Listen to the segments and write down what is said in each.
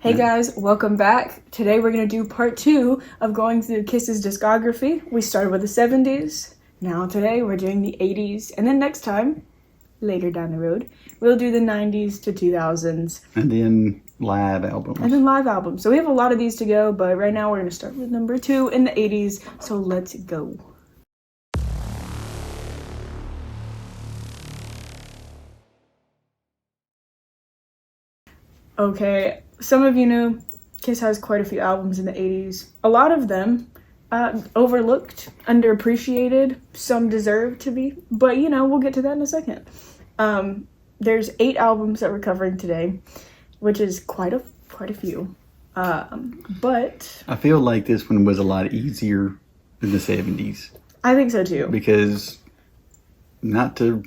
Hey guys, welcome back. Today we're going to do part 2 of going through Kiss's discography. We started with the 70s. Now today we're doing the 80s. And then next time, later down the road, we'll do the 90s to 2000s. And then live albums. So we have a lot of these to go, but right now we're going to start with number 2 in the 80s. So let's go. Okay, some of you know Kiss has quite a few albums in the 80s. A lot of them overlooked, underappreciated, some deserve to be, but you know, we'll get to that in a second. There's 8 albums that we're covering today, which is quite a few. But I feel like this one was a lot easier than the 70s. I think so too. Because, not to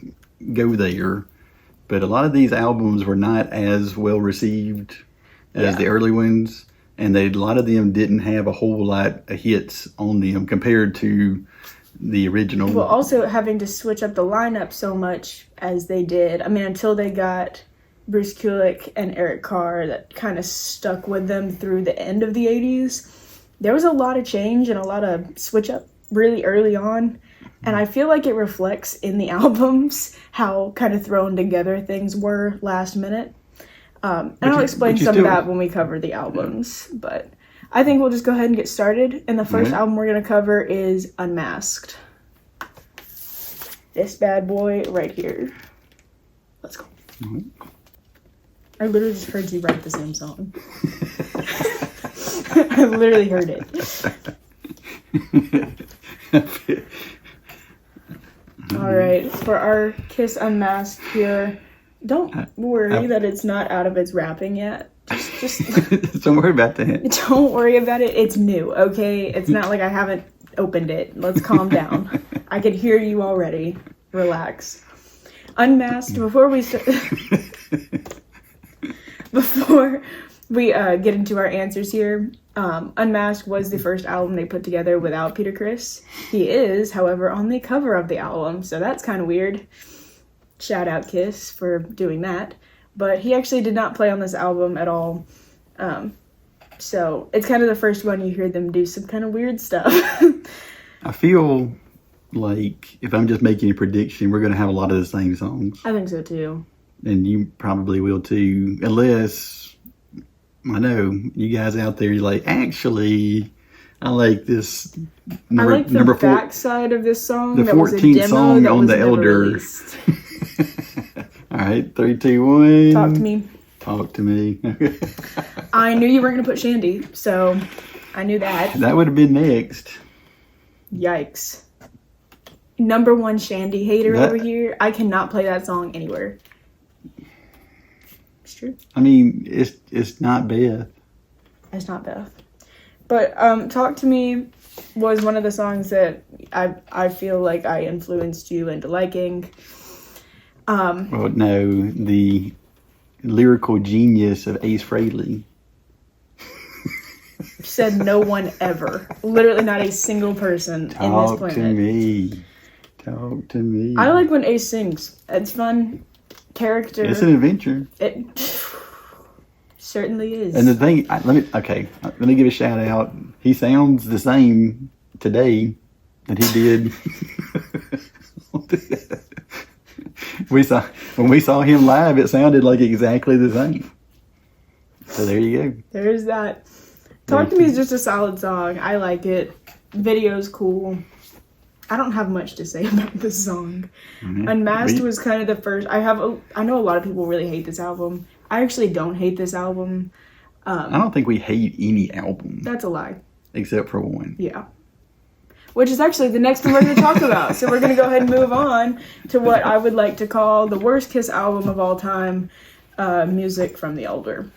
go there, but a lot of these albums were not as well received as the early ones. And a lot of them didn't have a whole lot of hits on them compared to the original. Well, also having to switch up the lineup so much as they did. I mean, until they got Bruce Kulick and Eric Carr, that kind of stuck with them through the end of the 80s. There was a lot of change and a lot of switch up really early on. And I feel like it reflects in the albums how kind of thrown together things were last minute. And I'll explain some of that when we cover the albums. But I think we'll just go ahead and get started. And the first album we're going to cover is Unmasked. This bad boy right here. Let's go. I literally just heard you write the same song. I literally heard it. All right, for our Kiss Unmasked here, don't worry that it's not out of its wrapping yet. Just don't worry about that. Don't worry about it. It's new, okay? It's not like I haven't opened it. Let's calm down. I can hear you already. Relax. Unmasked, before we get into our answers here, Unmasked was the first album they put together without Peter Criss. He is, however, on the cover of the album, so that's kind of weird. Shout out Kiss for doing that. But he actually did not play on this album at all. So it's kind of the first one you hear them do some kind of weird stuff. I feel like if I'm just making a prediction, we're going to have a lot of the same songs. I think so too. And you probably will too, unless, I know, you guys out there, you're like, actually, I like this number backside of this song. The 14th song on the Elder. All right, 3, 2, 1. Talk to me. Talk to me. I knew you weren't going to put Shandy, so I knew that. That would have been next. Yikes. Number 1 Shandy hater over here. I cannot play that song anywhere. It's true. I mean, it's not Beth. It's not Beth. But Talk to Me was one of the songs that I feel like I influenced you into liking. Well, no, the lyrical genius of Ace Frehley. Said no one ever. Literally not a single person in this planet. Talk to me. Talk to me. I like when Ace sings. It's fun. Character. It's an adventure. It certainly is. And the thing, let me give a shout out. He sounds the same today that he did. When we saw him live, it sounded like exactly the same. So there you go. There's that. Talk to Me is just a solid song. I like it. Video's cool. I don't have much to say about this song. Unmasked was kind of the first. I know a lot of people really hate this album. I actually don't hate this album. I don't think we hate any album. That's a lie. Except for one. Yeah. Which is actually the next one we're going to talk about. So we're going to go ahead and move on to what I would like to call the worst Kiss album of all time, Music from the Elder.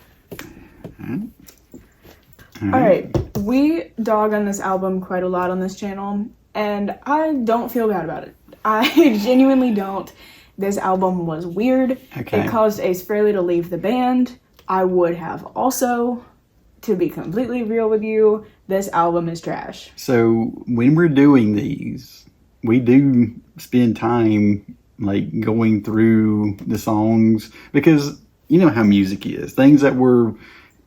All right. We dog on this album quite a lot on this channel, and I don't feel bad about it. I genuinely don't. This album was weird. Okay. It caused Ace Frehley to leave the band. I would have also. To be completely real with you, this album is trash. So when we're doing these, we do spend time like going through the songs because you know how music is. Things that were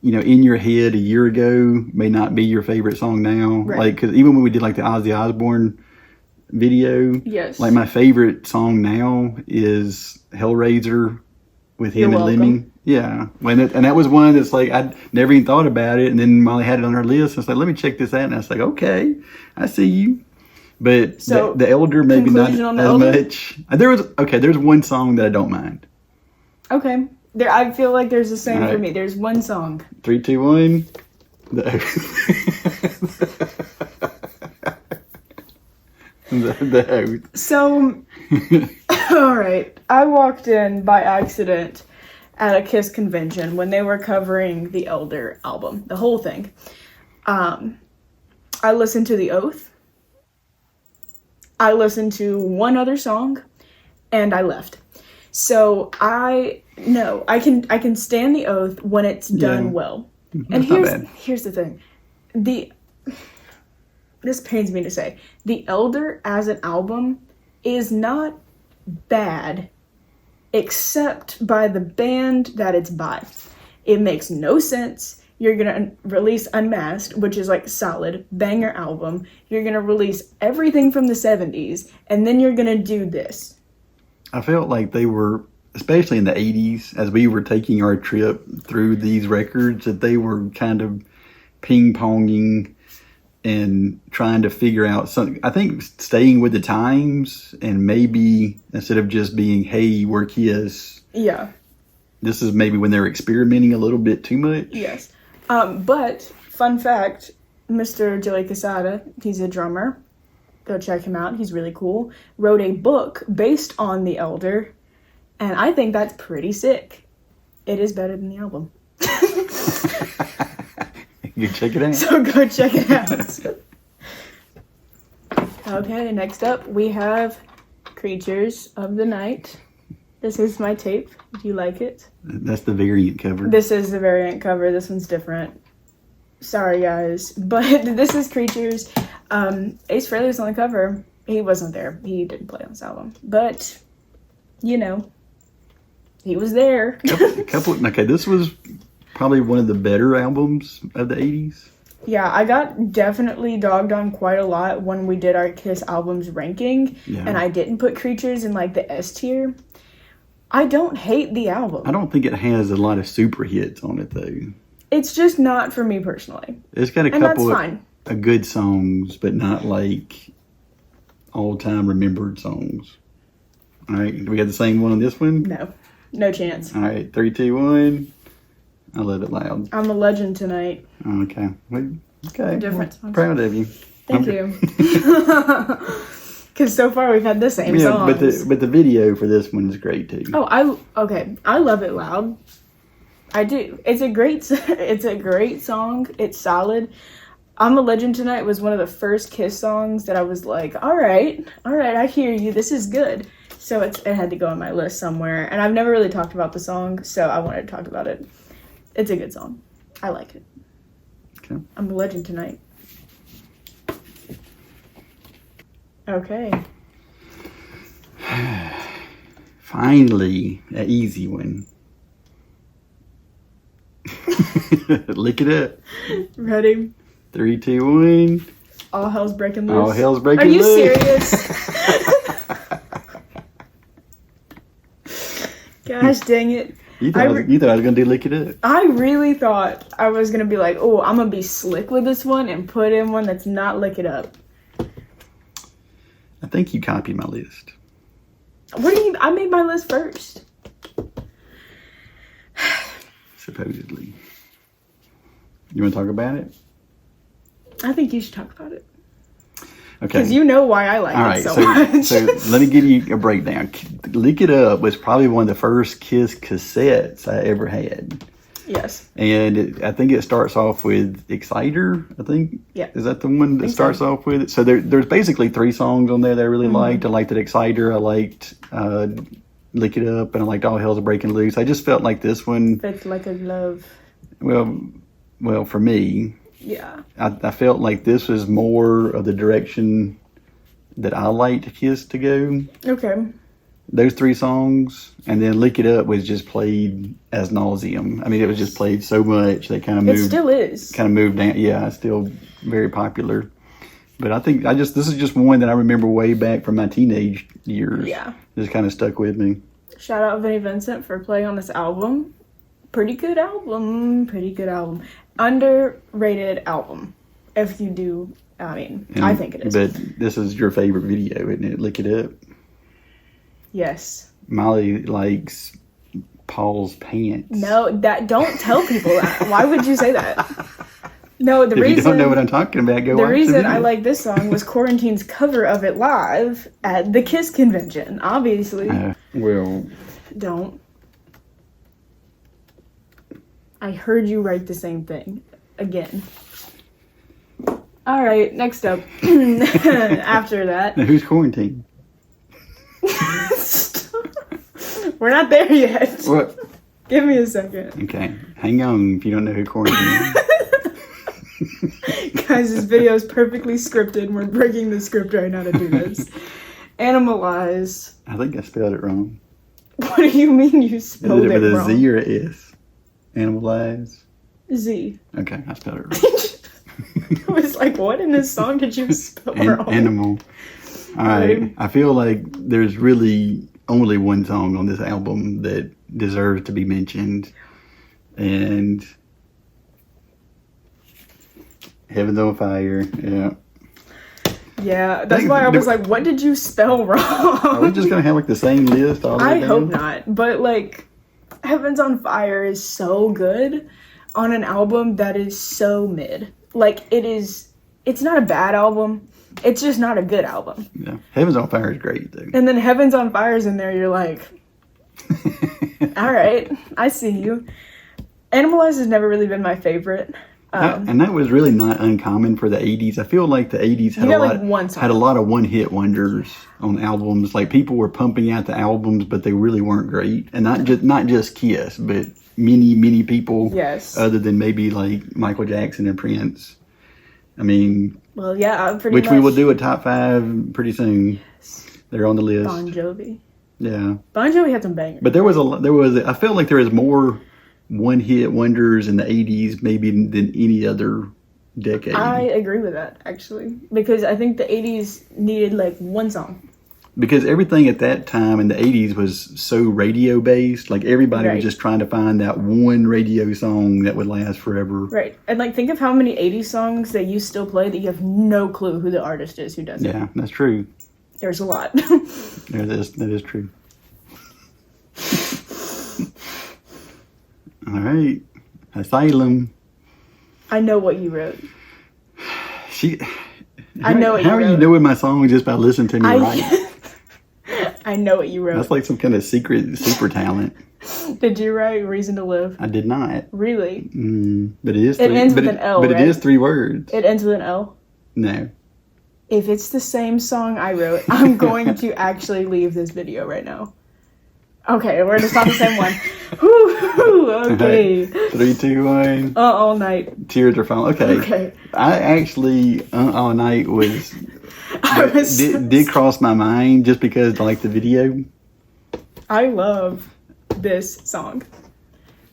in your head a year ago may not be your favorite song now. Right. Like, because even when we did like the Ozzy Osbourne video, Yes. like my favorite song now is Hellraiser with him You're and welcome. Lemmy. Yeah, and that was one that's like I'd never even thought about it, and then Molly had it on her list. And I was like, let me check this out, and I was like, okay, I see you. But So, the Elder maybe not as conclusion on the Elder? much. There's one song that I don't mind. Okay. I feel like there's the same All for right. me. There's one song. 3, 2, 1. The Oath. So, all right. I walked in by accident at a Kiss convention when they were covering the Elder album, the whole thing. I listened to The Oath. I listened to one other song, and I left. So I can stand The Oath when it's done Yeah. well. That's not bad. Here's the thing. This pains me to say. The Elder as an album is not bad, except by the band that it's by. It makes no sense. You're gonna release Unmasked, which is like solid banger album. You're gonna release everything from the 70s, and then you're gonna do this. I felt like they were, especially in the 80s, as we were taking our trip through these records, that they were kind of ping-ponging and trying to figure out something. I think staying with the times, and maybe instead of just being, hey, we're Kiss, Yeah. this is maybe when they're experimenting a little bit too much. Yes. But, fun fact, Mr. Joey Quesada, he's a drummer. Go check him out. He's really cool. Wrote a book based on The Elder, and I think that's pretty sick. It is better than the album. You check it out. So go check it out. Okay, next up we have Creatures of the Night. This is my tape. Do you like it? That's the variant cover. This is the variant cover. This one's different. Sorry, guys. But this is Creatures. Ace Frehley was on the cover. He wasn't there. He didn't play on this album. But, he was there. Okay, this was probably one of the better albums of the 80s. Yeah, I got definitely dogged on quite a lot when we did our Kiss albums ranking. Yeah. And I didn't put Creatures in, like, the S tier. I don't hate the album. I don't think it has a lot of super hits on it, though. It's just not for me personally. It's got a And that's couple fine. of good songs, but not like all-time remembered songs. All right, do we have the same one on this one? No chance. All right, 3, 2, 1. I love it loud. I'm a legend tonight. Okay. Okay. Different songs. Proud of you. Thank you. Because so far we've had the same Yeah, songs. but the video for this one is great too. Oh, I love it loud. I do. It's a great song. It's solid. I'm a Legend Tonight was one of the first Kiss songs that I was like, all right, I hear you. This is good. So it had to go on my list somewhere. And I've never really talked about the song, so I wanted to talk about it. It's a good song. I like it. Okay. I'm a Legend Tonight. Okay. Finally, an easy one. Lick it up. Ready? 3, 2, 1. All hell's breaking loose. All hell's breaking Are you loose. serious? Gosh dang it. You thought I was going to do Lick It Up. I really thought I was going to be like, oh, I'm going to be slick with this one and put in one that's not Lick It Up. I think you copied my list. I made my list first. Supposedly. You want to talk about it? I think you should talk about it. Okay. Because you know why I like All it right, so much. so let me give you a breakdown. Lick It Up was probably one of the first Kiss cassettes I ever had. Yes. And I think it starts off with Exciter, I think. Yeah. Is that the one that starts off with it? So there's basically 3 songs on there that I really liked. I liked that Exciter, I liked Lick It Up, and I liked All Hell's Breaking Loose. I just felt like this one... Fits like a glove. Well, for me... Yeah. I felt like this was more of the direction that I liked Kiss to go. Okay. those 3 songs, and then Lick It Up was just played as nauseum. I mean, it was just played so much that kind of moved. It still is. Kind of moved down. Yeah, it's still very popular. But I think this is just one that I remember way back from my teenage years. Yeah. Just kind of stuck with me. Shout out Vinnie Vincent for playing on this album. Pretty good album. Underrated album. If you do, I think it is. But this is your favorite video, isn't it? Lick It Up. Yes. Molly likes Paul's pants. No, don't tell people that. Why would you say that? No, If you don't know what I'm talking about, go watch the reason video. I like this song was Quarantine's cover of it live at the Kiss convention. Obviously. Well, don't. I heard you write the same thing again. All right, next up. After that. now who's Quarantine? We're not there yet. What? Give me a second. Okay, hang on if you don't know who Quarantine is. Guys, this video is perfectly scripted. We're breaking the script right now to do this. Animalize. I think I spelled it wrong. What do you mean you spelled Is it it with a wrong? Z or a S? Animalize? Z. Okay, I spelled it wrong. I was like, what in this song did you spell wrong? Animal. Alright, I feel like there's really only one song on this album that deserves to be mentioned. And Heaven's on Fire, yeah. Yeah, that's why I was like, what did you spell wrong? Are we just gonna have like the same list all the way I down? hope not. But like, Heaven's on Fire is so good on an album that is so mid. Like, it's not a bad album. It's just not a good album. Yeah. Heaven's on Fire is great though. And then Heaven's on Fire's in there, you're like, all right, I see you. Animalize has never really been my favorite. And that was really not uncommon for the 80s. I feel like the 80s had a lot of one-hit wonders on albums. Like, people were pumping out the albums, but they really weren't great. And not just Kiss, but many people. Yes. Other than maybe like Michael Jackson and Prince. I mean, well, yeah, pretty which much. we will do a top 5 pretty soon. Yes. They're on the list. Bon Jovi. Yeah. Bon Jovi had some bangers. But I felt like there was more one-hit wonders in the 80s maybe than any other decade. I agree with that, actually. Because I think the 80s needed, like, one song. Because everything at that time in the 80s was so radio-based. Like, everybody was just trying to find that one radio song that would last forever. Right. And, like, think of how many 80s songs that you still play that you have no clue who the artist is who does it. Yeah, that's true. There's a lot. That is true. All right. Asylum. I know what you wrote. How are you knowing my song just by listening to me write? I know what you wrote. That's like some kind of secret super talent. Did you write Reason to Live? I did not. Really? But it is. It ends with an L, But right? it is 3 words. It ends with an L? No. If it's the same song I wrote, I'm going to actually leave this video right now. Okay, we're just on the same one. Okay. 3, 2, 1. All Night. Tears are falling. Okay. I actually, All Night did cross my mind just because I like the video. I love this song.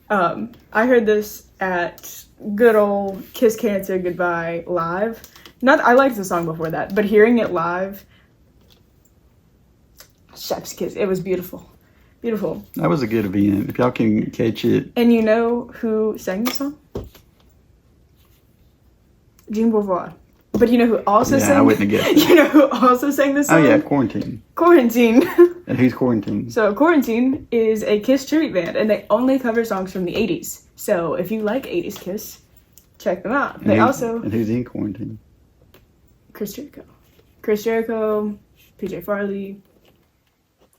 I heard this at good old Kiss Cancer Goodbye live. I liked the song before that, but hearing it live, chef's kiss. It was beautiful. Beautiful. That was a good event. If y'all can catch it. And you know who sang the song? Jean Beauvoir. But you know who also sang? I wouldn't have guessed. You know who also sang this song? Oh yeah, Quarantine. Quarantine. And who's Quarantine? So Quarantine is a Kiss tribute band, and they only cover songs from the 80s. So if you like 80s Kiss, check them out. And who's in Quarantine? Chris Jericho, PJ Farley,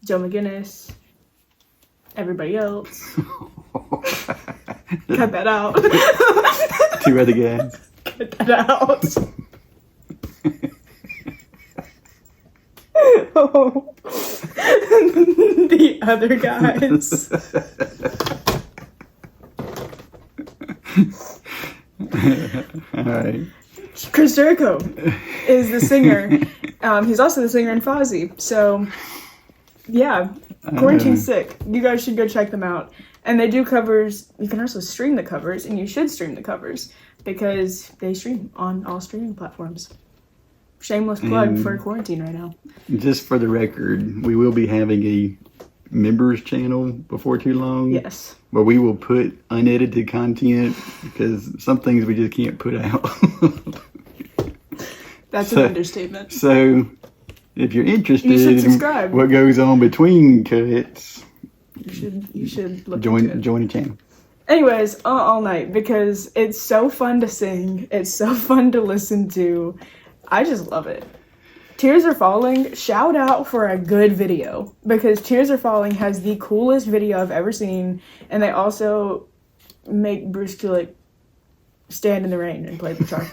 Joe McGinnis, everybody else. Cut that out. 2 other guys. Cut that out. Oh. The other guys. All right. Chris Jericho is the singer. He's also the singer in Fozzy. So Yeah, Quarantine's sick. You guys should go check them out. And they do covers. You can also stream the covers, and you should stream the covers because they stream on all streaming platforms. Shameless plug for Quarantine right now. Just for the record, we will be having a members channel before too long. Yes. Where we will put unedited content because some things we just can't put out. That's an understatement. So, if you're interested subscribe. in what goes on between cuts, you should look join into it. the channel. Anyways, all night because it's so fun to sing. It's so fun to listen to. I just love it. Tears Are Falling, shout out for a good video because Tears Are Falling has the coolest video I've ever seen, and they also make Bruce Kulick stand in the rain and play the guitar,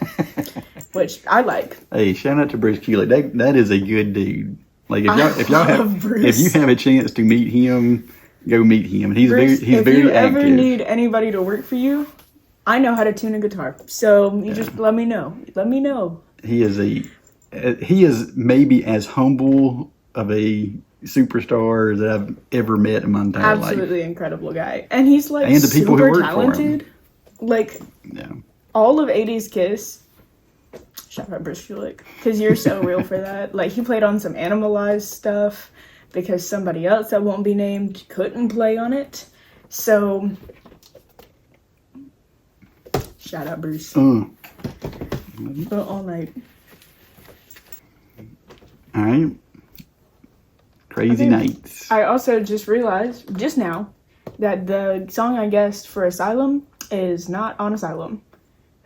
which I like. Hey, shout out to Bruce Kulick. That is a good dude. Like if you have a chance to meet him, go meet him. He's Bruce, very active. If you ever need anybody to work for you, I know how to tune a guitar. So you just let me know. Let me know. He is maybe as humble of a superstar that I've ever met in my entire life. Absolutely incredible guy. And he's like and the people super who work talented. For him. Like all of 80s Kiss. Shout out Bruce Kulick. Because you're so real for that. Like he played on some Animalize stuff because somebody else that won't be named couldn't play on it. So shout out Bruce. All night. All right. Crazy Nights. I also just realized just now that the song I guessed for Asylum is not on Asylum.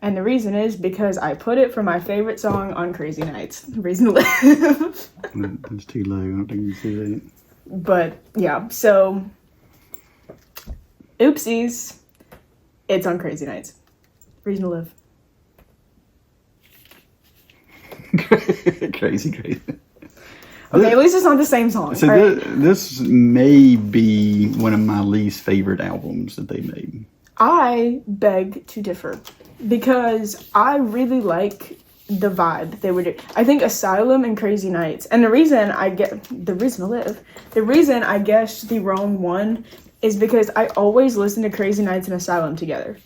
And the reason is because I put it for my favorite song on Crazy Nights. Reason to Live. That's too low. I don't think you can see that. But yeah, so oopsies. It's on Crazy Nights. Reason to Live. Crazy. Okay, at least it's not the same song. So this may be one of my least favorite albums that they made. I beg to differ because I really like the vibe they were doing. I think Asylum and Crazy Nights, and the reason I guessed the wrong one is because I always listen to Crazy Nights and Asylum together.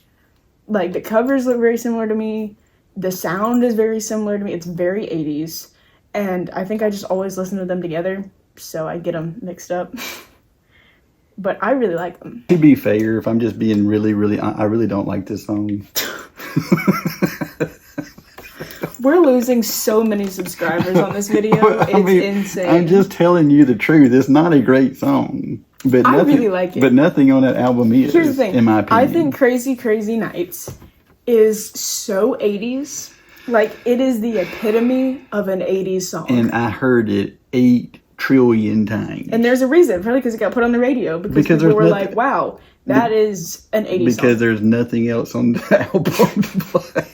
Like the covers look very similar to me. The sound is very similar to me. It's very 80s. And I think I just always listen to them together. So I get them mixed up. But I really like them. To be fair, if I'm just being really, I really don't like this song. We're losing so many subscribers on this video. It's insane. I'm just telling you the truth. It's not a great song. But I really like it. But nothing on that album is, Here's the thing. In my opinion. I think Crazy Nights is so 80s. Like, it is the epitome of an 80s song. And I heard it 8 trillion times. And there's a reason, probably because it got put on the radio. Because people were like, wow, that is an 80s song. Because there's nothing else on the album to play.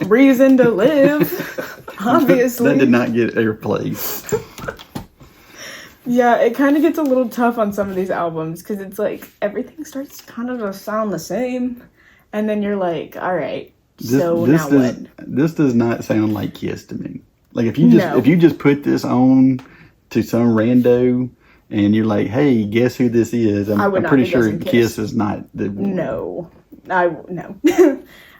Reason to Live, obviously. That did not get airplay. Yeah, it kind of gets a little tough on some of these albums. Because it's like, everything starts kind of to sound the same. And then you're like, all right. This does not sound like Kiss to me. Like if you just put this on to some rando and you're like, hey, guess who this is? I'm pretty sure Kiss is not the one. No.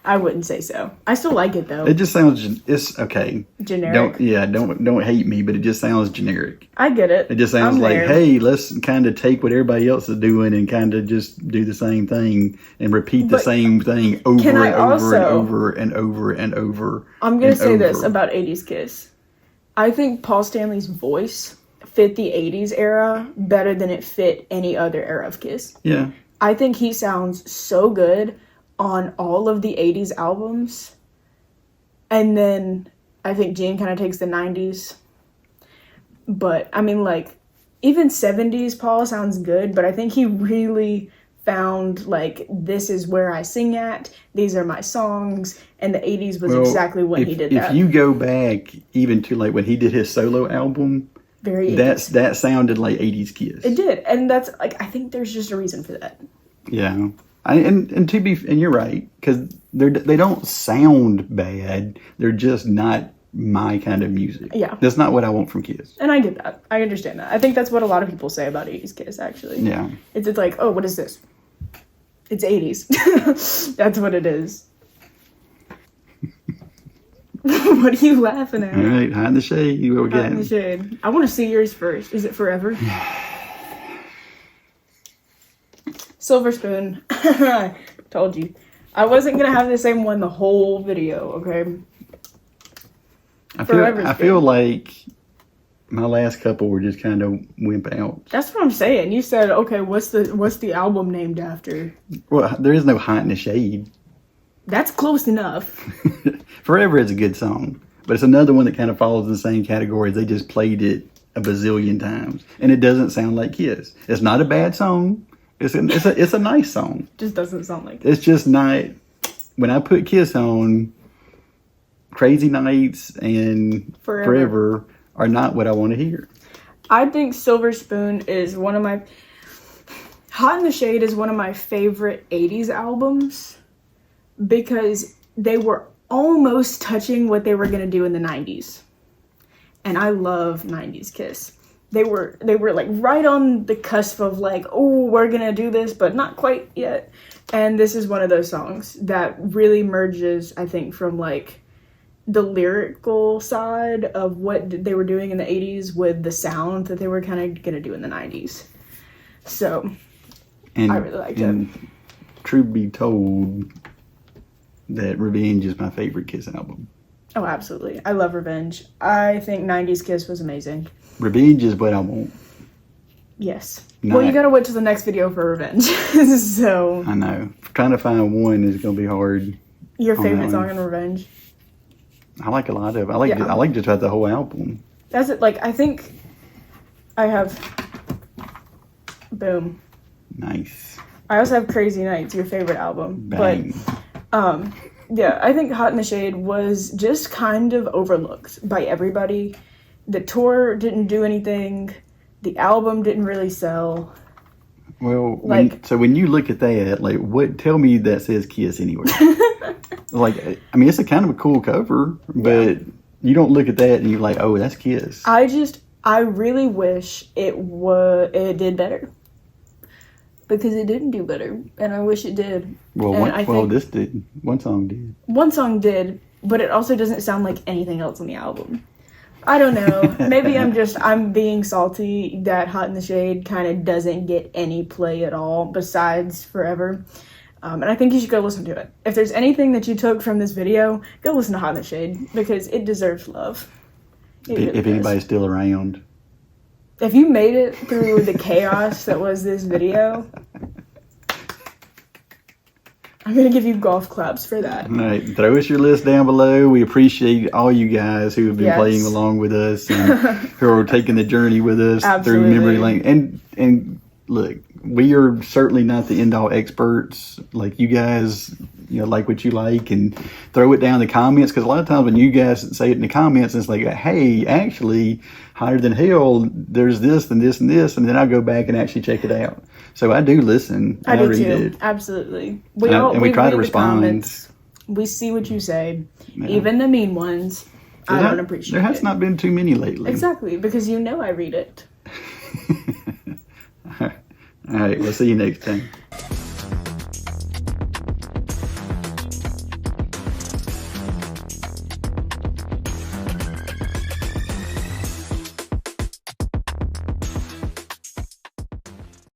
I wouldn't say so. I still like it though. It just sounds it's okay. Generic. Don't hate me, but it just sounds generic. I get it. It just sounds like, hey, let's kind of take what everybody else is doing and kind of just do the same thing and repeat the same thing over and over and over and over. I'm gonna say this about 80s Kiss. I think Paul Stanley's voice fit the 80s era better than it fit any other era of Kiss. Yeah. I think he sounds so good on all of the 80s albums. And then I think Gene kind of takes the 90s. But, I mean, like, even 70s Paul sounds good, but I think he really found, like, this is where I sing at, these are my songs, and the 80s was exactly when he did that. If you go back even to, like, when he did his solo album, that sounded like 80s Kiss. It did, and that's, like, I think there's just a reason for that. Yeah. And you're right, because they don't sound bad. They're just not my kind of music. Yeah. That's not what I want from Kiss. And I get that. I understand that. I think that's what a lot of people say about 80s Kiss, actually. Yeah. It's like, oh, what is this? It's 80s. That's what it is. What are you laughing at? All right, hide in the shade. You will Hide get in the shade. I want to see yours first. Is it Forever? Silver Spoon. Told you. I wasn't going to have the same one the whole video, okay? I feel like my last couple were just kind of wimp out. That's what I'm saying. You said, okay, what's the album named after? Well, there is no Hide in the Shade. That's close enough. Forever is a good song, but it's another one that kind of falls in the same category. They just played it a bazillion times, and it doesn't sound like Kiss. It's not a bad song. It's a nice song. Just doesn't sound like it. It's just not. When I put Kiss on, Crazy Nights and Forever are not what I want to hear. I think Silver Spoon is one of my... Hot in the Shade is one of my favorite 80s albums because they were almost touching what they were going to do in the 90s. And I love 90s Kiss. They were like right on the cusp of like, oh, we're going to do this, but not quite yet. And this is one of those songs that really merges, I think, from like the lyrical side of what they were doing in the 80s with the sound that they were kind of going to do in the 90s. So, I really liked it. Truth be told, that Revenge is my favorite Kiss album. Oh, absolutely. I love Revenge. I think 90s Kiss was amazing. Revenge is what I want. Yes. Well, you gotta wait till the next video for Revenge. So. I know. Trying to find one is gonna be hard. Your favorite song in Revenge? I like a lot of it. I like just about the whole album. That's it. Like, I think I have... Boom. Nice. I also have Crazy Nights, your favorite album. Bang. But, yeah, I think Hot in the Shade was just kind of overlooked by everybody. The tour didn't do anything. The album didn't really sell. Well, when you look at that, like, what? Tell me that says Kiss anywhere. Like, I mean, it's a kind of a cool cover, but you don't look at that and you're like, oh, that's Kiss. I really wish it did better. Because it didn't do better, and I wish it did. This did. One song did. One song did, but it also doesn't sound like anything else on the album. I don't know. Maybe I'm being salty that Hot in the Shade kind of doesn't get any play at all besides Forever. And I think you should go listen to it. If there's anything that you took from this video, go listen to Hot in the Shade because it deserves love. If anybody's still around. If you made it through the chaos that was this video, I'm going to give you golf claps for that. All right. Throw us your list down below. We appreciate all you guys who have been playing along with us and who are taking the journey with us through memory lane. And look, we are certainly not the end-all experts. Like, you guys, like what you like and throw it down in the comments. Because a lot of times when you guys say it in the comments, it's like, hey, actually, Hotter Than Hell, there's this and this and this. And then I go back and actually check it out. So I do listen. I do read too. it. Absolutely. We try to respond. We see what you say. Yeah. Even the mean ones. I don't appreciate it. There has not been too many lately. Exactly. Because I read it. All right. We'll see you next time.